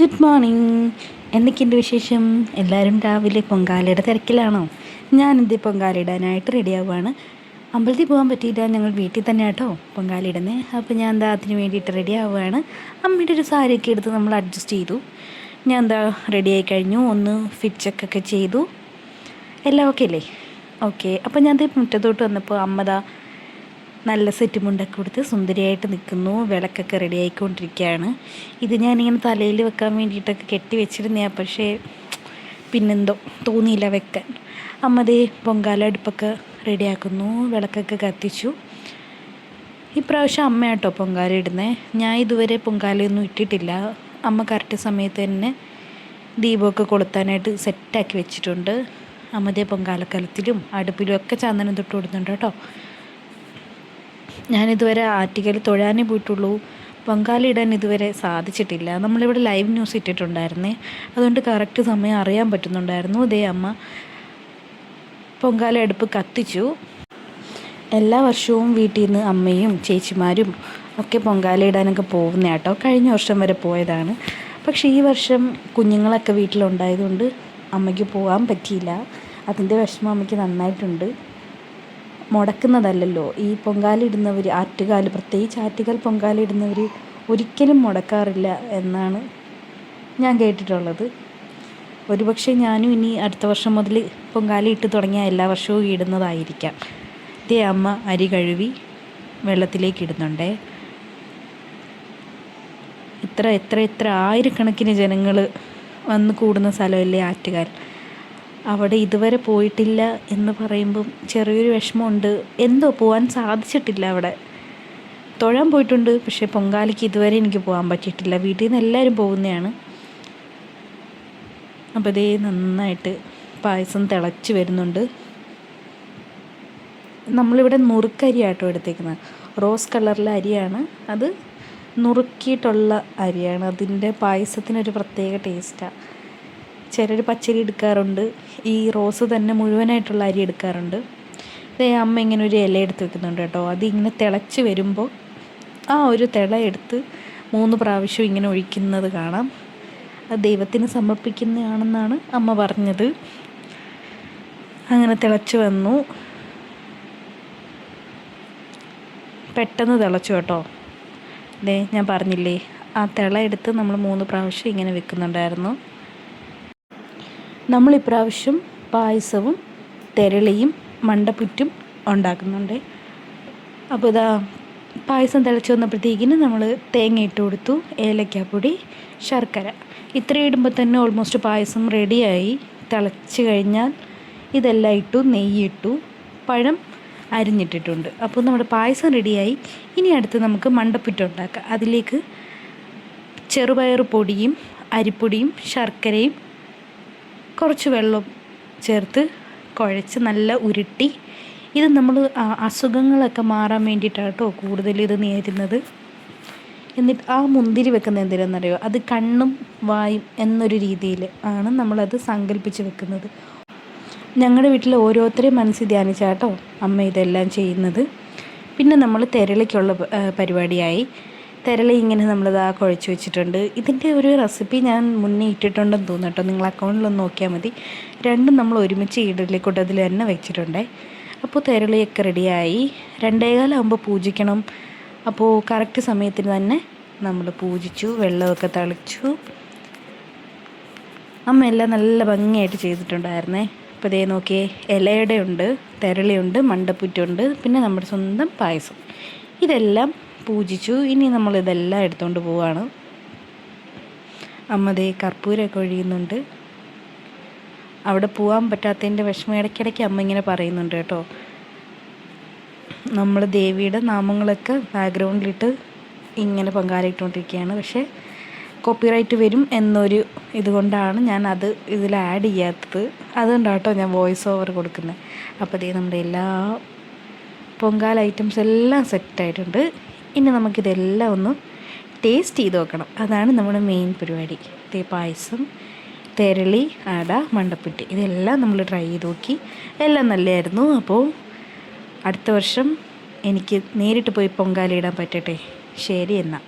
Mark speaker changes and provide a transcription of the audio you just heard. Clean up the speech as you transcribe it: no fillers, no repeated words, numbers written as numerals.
Speaker 1: Good morning. എന്തൊക്കെയുണ്ട് വിശേഷം? എല്ലാവരും രാവിലെ പൊങ്കാലയുടെ തിരക്കിലാണോ? ഞാനെന്ത് പൊങ്കാലയിടാനായിട്ട് റെഡിയാവുകയാണ്. അമ്പലത്തിൽ പോകാൻ പറ്റിയില്ല, ഞങ്ങൾ വീട്ടിൽ തന്നെ ആട്ടോ പൊങ്കാലയിടുന്നത്. അപ്പോൾ ഞാൻ അതിന് വേണ്ടിയിട്ട് റെഡി ആവുകയാണ്. അമ്മയുടെ ഒരു സാരിയൊക്കെ എടുത്ത് നമ്മൾ അഡ്ജസ്റ്റ് ചെയ്തു. ഞാൻ റെഡിയായി കഴിഞ്ഞു. ഒന്ന് ഫിറ്റ് ചെക്കൊക്കെ ചെയ്തു. എല്ലാം ഓക്കെ അല്ലേ? ഓക്കെ. അപ്പോൾ ഞാൻ മുറ്റത്തോട്ട് വന്നപ്പോൾ അമ്മ നല്ല സെറ്റ് മുണ്ടൊക്കെ കൊടുത്ത് സുന്ദരിയായിട്ട് നിൽക്കുന്നു. വിളക്കൊക്കെ റെഡി ആയിക്കൊണ്ടിരിക്കുകയാണ്. ഇത് ഞാനിങ്ങനെ തലയിൽ വെക്കാൻ വേണ്ടിയിട്ടൊക്കെ കെട്ടി വെച്ചിരുന്നതാണ്, പക്ഷേ പിന്നെന്തോ തോന്നിയില്ല വെക്കാൻ. അമ്മ പൊങ്കാല അടുപ്പൊക്കെ റെഡിയാക്കുന്നു, വിളക്കൊക്കെ കത്തിച്ചു. ഇപ്രാവശ്യം അമ്മയാട്ടോ പൊങ്കാല ഇടുന്നത്. ഞാൻ ഇതുവരെ പൊങ്കാലയൊന്നും ഇട്ടിട്ടില്ല. അമ്മ കറക്റ്റ് സമയത്ത് തന്നെ ദീപമൊക്കെ കൊളുത്താനായിട്ട് സെറ്റാക്കി വെച്ചിട്ടുണ്ട്. അമ്മ പൊങ്കാലക്കലത്തിലും അടുപ്പിലും ഒക്കെ ചന്ദനം തൊട്ട് കൊടുക്കുന്നുണ്ട് കേട്ടോ. ഞാനിതുവരെ ആറ്റുകാൽ തൊഴാനേ പോയിട്ടുള്ളൂ, പൊങ്കാല ഇടാൻ ഇതുവരെ സാധിച്ചിട്ടില്ല. നമ്മളിവിടെ ലൈവ് ന്യൂസ് ഇട്ടിട്ടുണ്ടായിരുന്നേ, അതുകൊണ്ട് കറക്റ്റ് സമയം അറിയാൻ പറ്റുന്നുണ്ടായിരുന്നു. അമ്മ പൊങ്കാല അടുപ്പ് കത്തിച്ചു. എല്ലാ വർഷവും വീട്ടിൽ നിന്ന് അമ്മയും ചേച്ചിമാരും ഒക്കെ പൊങ്കാല ഇടാനൊക്കെ പോകുന്ന കേട്ടോ. കഴിഞ്ഞ വർഷം വരെ പോയതാണ്. പക്ഷേ ഈ വർഷം കുഞ്ഞുങ്ങളൊക്കെ വീട്ടിലുണ്ടായതുകൊണ്ട് അമ്മയ്ക്ക് പോകാൻ പറ്റിയില്ല. അതിൻ്റെ വിഷമം അമ്മയ്ക്ക് നന്നായിട്ടുണ്ട്. മുടക്കുന്നതല്ലല്ലോ ഈ പൊങ്കാല ഇടുന്നവർ. പ്രത്യേകിച്ച് ആറ്റുകാൽ പൊങ്കാല ഇടുന്നവർ ഒരിക്കലും മുടക്കാറില്ല എന്നാണ് ഞാൻ കേട്ടിട്ടുള്ളത്. ഒരുപക്ഷെ ഞാനും ഇനി അടുത്ത വർഷം മുതൽ പൊങ്കാല ഇട്ട് തുടങ്ങിയാൽ എല്ലാ വർഷവും ഇടുന്നതായിരിക്കാം. അമ്മ അരി കഴുകി വെള്ളത്തിലേക്ക് ഇടുന്നുണ്ടേ. എത്ര ആയിരക്കണക്കിന് ജനങ്ങൾ വന്ന് കൂടുന്ന സ്ഥലമല്ലേ ആറ്റുകാൽ. അവിടെ ഇതുവരെ പോയിട്ടില്ല എന്ന് പറയുമ്പം ചെറിയൊരു വിഷമമുണ്ട്. എന്തോ പോകാൻ സാധിച്ചിട്ടില്ല. അവിടെ തൊഴാൻ പോയിട്ടുണ്ട്, പക്ഷേ പൊങ്കാലയ്ക്ക് ഇതുവരെ എനിക്ക് പോകാൻ പറ്റിയിട്ടില്ല. വീട്ടിൽ നിന്ന് എല്ലാവരും പോകുന്നതാണ്. അപ്പോൾ നന്നായിട്ട് പായസം തിളച്ച് വരുന്നുണ്ട്. നമ്മളിവിടെ നുറുക്കരിയാട്ടോ എടുത്തേക്കുന്നത്. റോസ് കളറിലെ അരിയാണ്, അത് നുറുക്കിയിട്ടുള്ള അരിയാണ്. അതിൻ്റെ പായസത്തിനൊരു പ്രത്യേക ടേസ്റ്റാണ്. ചിലർ പച്ചരി എടുക്കാറുണ്ട്, ഈ റോസ് തന്നെ മുഴുവനായിട്ടുള്ള അരി എടുക്കാറുണ്ട്. അമ്മ ഇങ്ങനെ ഒരു ഇല എടുത്ത് വെക്കുന്നുണ്ട് കേട്ടോ. അതിങ്ങനെ തിളച്ച് വരുമ്പോൾ ആ ഒരു തിള എടുത്ത് 3 പ്രാവശ്യം ഇങ്ങനെ ഒഴിക്കുന്നത് കാണാം. അത് ദൈവത്തിന് സമർപ്പിക്കുന്നതാണെന്നാണ് അമ്മ പറഞ്ഞത്. അങ്ങനെ തിളച്ച് വന്നു, പെട്ടെന്ന് തിളച്ചു കേട്ടോ. ഞാൻ പറഞ്ഞില്ലേ, ആ തിള എടുത്ത് നമ്മൾ 3 പ്രാവശ്യം ഇങ്ങനെ വെക്കുന്നുണ്ടായിരുന്നു. നമ്മളിപ്രാവശ്യം പായസവും തെരളിയും മണ്ടപ്പുറ്റും ഉണ്ടാക്കുന്നുണ്ട്. അപ്പോൾ പായസം തിളച്ച് വന്നപ്പോഴത്തേക്കിന് നമ്മൾ തേങ്ങ ഇട്ട് കൊടുത്തു, ഏലക്കാപ്പൊടി, ശർക്കര. ഇത്രയും ഇടുമ്പോൾ തന്നെ ഓൾമോസ്റ്റ് പായസം റെഡിയായി. തിളച്ച് കഴിഞ്ഞാൽ ഇതെല്ലാം ഇട്ടു, നെയ്യിട്ടു, പഴം അരിഞ്ഞിട്ടിട്ടുണ്ട്. അപ്പോൾ നമ്മുടെ പായസം റെഡിയായി. ഇനി അടുത്ത് നമുക്ക് മണ്ടപ്പുറ്റ് ഉണ്ടാക്കാം. അതിലേക്ക് ചെറുപയർ പൊടിയും അരിപ്പൊടിയും ശർക്കരയും കുറച്ച് വെള്ളം ചേർത്ത് കുഴച്ച് നല്ല ഉരുട്ടി. ഇത് നമ്മൾ അസുഖങ്ങളൊക്കെ മാറാൻ വേണ്ടിയിട്ടാണ് കേട്ടോ കൂടുതൽ ഇത് നേരുന്നത്. എന്നിട്ട് ആ മുന്തിരി വെക്കുന്നത് എന്തിനാണെന്നറിയോ? അത് കണ്ണും വായും എന്നൊരു രീതിയിൽ ആണ് നമ്മളത് സങ്കല്പിച്ച് വെക്കുന്നത്. ഞങ്ങളുടെ വീട്ടിൽ ഓരോരുത്തരെയും മനസ്സിൽ ധ്യാനിച്ചാട്ടോ അമ്മ ഇതെല്ലാം ചെയ്യുന്നത്. പിന്നെ നമ്മൾ തെരളിക്കുള്ള പരിപാടിയായി. തെരളി ഇങ്ങനെ നമ്മളിതാ കുഴച്ച് വെച്ചിട്ടുണ്ട്. ഇതിൻ്റെ ഒരു റെസിപ്പി ഞാൻ മുന്നേ ഇട്ടിട്ടുണ്ടെന്ന് തോന്നുന്നു കേട്ടോ. നിങ്ങൾ അക്കൗണ്ടിലൊന്ന് നോക്കിയാൽ മതി. രണ്ടും നമ്മൾ ഒരുമിച്ച് ഇഡലിക്കൂട്ടത്തിൽ തന്നെ വെച്ചിട്ടുണ്ടേ. അപ്പോൾ തെരളിയൊക്കെ റെഡിയായി. 2:15 പൂജിക്കണം. അപ്പോൾ കറക്റ്റ് സമയത്തിന് തന്നെ നമ്മൾ പൂജിച്ചു, വെള്ളമൊക്കെ തളിച്ചു. അമ്മ എല്ലാം നല്ല ഭംഗിയായിട്ട് ചെയ്തിട്ടുണ്ടായിരുന്നേ. അപ്പോൾ നോക്കിയേ, ഇലയുടെ ഉണ്ട്, തെരളിയുണ്ട്, മണ്ടപ്പുറ്റുണ്ട്, പിന്നെ നമ്മുടെ സ്വന്തം പായസം. ഇതെല്ലാം പൂജിച്ചു. ഇനി നമ്മളിതെല്ലാം എടുത്തുകൊണ്ട് പോവാണ്. അമ്മ കർപ്പൂരമൊക്കെ ഒഴിയുന്നുണ്ട്. അവിടെ പോകാൻ പറ്റാത്തതിൻ്റെ വിഷമം ഇടയ്ക്കിടയ്ക്ക് അമ്മ ഇങ്ങനെ പറയുന്നുണ്ട് കേട്ടോ. നമ്മൾ ദേവിയുടെ നാമങ്ങളൊക്കെ ബാക്ക്ഗ്രൗണ്ടിലിട്ട് ഇങ്ങനെ പൊങ്കാലയിട്ടുകൊണ്ടിരിക്കുകയാണ്. പക്ഷേ കോപ്പിറൈറ്റ് വരും എന്നൊരു ഇതുകൊണ്ടാണ് ഞാൻ അത് ഇതിൽ ആഡ് ചെയ്യാത്തത്. അതുകൊണ്ടാണ് കേട്ടോ ഞാൻ വോയിസ് ഓവർ കൊടുക്കുന്നത്. അപ്പോൾ നമ്മുടെ എല്ലാ പൊങ്കാല ഐറ്റംസ് എല്ലാം സെറ്റായിട്ടുണ്ട്. ഇനി നമുക്കിതെല്ലാം ഒന്ന് ടേസ്റ്റ് ചെയ്ത് നോക്കണം. അതാണ് നമ്മുടെ മെയിൻ പരിപാടി. പായസം, തെരളി, അട, മണ്ടപ്പുറ്റ് ഇതെല്ലാം നമ്മൾ ട്രൈ ചെയ്ത് നോക്കി. എല്ലാം നല്ലതായിരുന്നു. അപ്പോൾ അടുത്ത വർഷം എനിക്ക് നേരിട്ട് പോയി പൊങ്കാല ഇടാൻ പറ്റട്ടെ. ശരി എന്നാൽ.